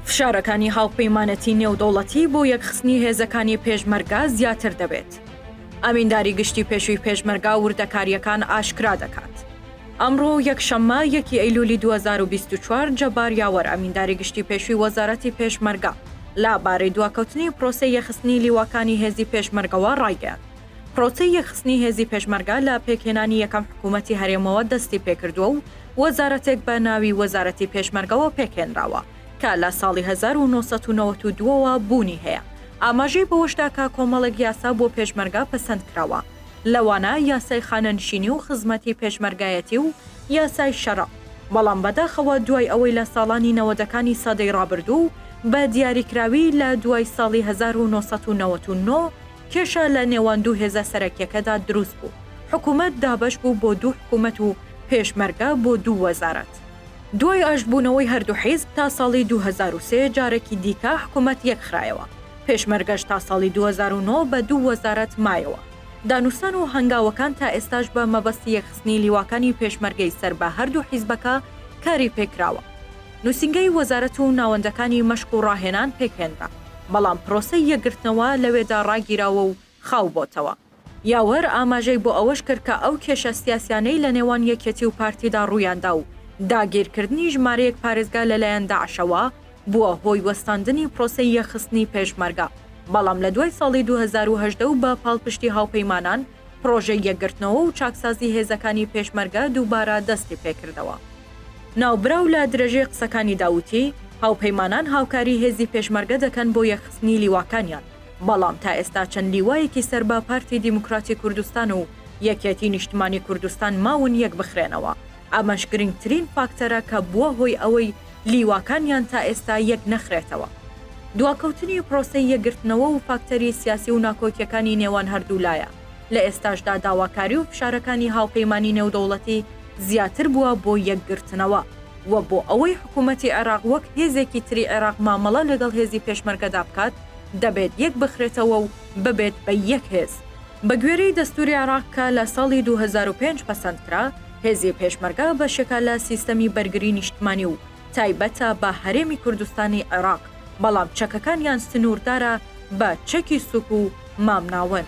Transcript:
فشارەکانی هاوپەیمانەتی نێودەوڵەتی بۆ یەکخستنی هێزەکانی پێشمەرگە زیاتر دەبێت. ئامینداری گشتی پێشووی پێشمەرگە وردەکاریەکان ئاشکرا دەکات. ئەمڕۆ یەکشەممە 1 ئەیلولی 2024 جەبار یاوەر ئامینداری گشتی پێشووی وەزارەتی پێشمەرگە لەبارەی دواکەوتنی پرۆسەی یەکخستنی لیواکانی هێزی پێشمەرگەوە ڕایگەیاند. پرۆسەی یەکخستنی هێزی پێشمەرگە لە پێکهێنانی یەکەم حکوومەتی هەرێمەوە دەستی پێکردووە و وەزارەتێک بە ناوی وەزارەتی پێشمەرگەوە پێکهێنراوە کە لە ساڵی 1992ەوە بوونی هەیە. ئاماژەی بەوەشدا کە کۆمەڵێک یاسا بۆ پێشمەرگە پەسەند کراوە. لەوانە یاسای خانەنشینی و خزمەتی پێشمەرگایەتی و یاسای شەڕە. بەڵام بەداخەوە دوای ئەوەی لە ساڵانی 90ەکانی سەدەی ڕابردوو بە دیاریکراوی لە دوای ساڵی 1999 کێشە لە نێوان دوو هێزە سەرەکیەکەدا دروست بوو. حکوومەت دابەش بوو بۆ دوو حکوومەت و پێشمەرگە بۆ دوو وەزارەت. دوای ئاشبوونەوەی هەردوو حیزب تا ساڵی 2003 جارێکی دیکە حکوومەت یەکخرایەوە. پێشمەرگەش تا ساڵی 2009 بە دوو وەزارەت مایەوە. دانووسان و هەنگاوەکان تا ئێستاش بە مەبەستی یەکخستنی لیواکانی پێشمەرگەی سەر بە هەردوو حیزبەکە کاری پێکراوە. نووسینگەی وەزارەت و ناوەندەکانی مەشق و ڕاهێنان پێکهێنرا، بەڵام پرۆسەی یەکگرتنەوە لەوێدا ڕاگیراوە و خاو بۆتەوە. یاوەر ئاماژەی بۆ ئەوەش کرد کە ئەو کێشە سیاسیانەی لە نێوان یەکێتی و پارتیدا ڕوویاندا و داگیرکردنی ژمارەیەک پارێزگا لەلایەن داعشەوە بووە هۆی وەستاندنی پرۆسەی یەکخستنی پێشمەرگە. بەڵام لە دوای ساڵی 2018 بە پاڵپشتی هاوپەیمانان پرۆژەی یەکگرتنەوە و چاکسازی هێزەکانی پێشمەرگە دووبارە دەستی پێکردەوە. ناوبراو لە درێژەی قسەکانی داوتی هاوپەیمانان هاوکاری هێزی پێشمەرگە دەکەن بۆ یەکخستنی لیواکانیان، بەڵام تا ئێستا چەند لیوایەکی سەر بە پارتی دیموکراتی کوردستان و یەکێتی نیشتمانی کوردستان ماون یەک بخرێنەوە. ئەمەش گرنگترین فاکتەرە کە بووە هۆی ئەوەی لیواکانیان تا ئێستا یەک نەخرێتەوە. دواکەوتنی پرۆسەی یەکگرتنەوە و فاکتەری سیاسی و ناکۆکیەکانی نێوان هەردوولایە. لە ئێستاشدا داواکاری و فشارەکانی هاوپەیمانی نێودەوڵەتی زیاتر بووە بۆ یەکگرتنەوە و بۆ ئەوەی حکوومەتی عێراق وەک هێزێکی تری عێراق مامەڵە لەگەڵ هێزی پێشمەرگەدا بکات دەبێت یەک بخرێتەوە و ببێت بە یەک هێز. بە گوێرەی دەستوری عێراق کە لە ساڵی 2005 پەسەندکرا، هێزی پێشمەرگە بەشێکە لە سیستەمی بەرگری نیشتمانی و تایبەتە بە هەرێمی کوردستانی عێراق، بەڵام چەکەکانیان سنووردارە بە چەکی سوک و مامناون.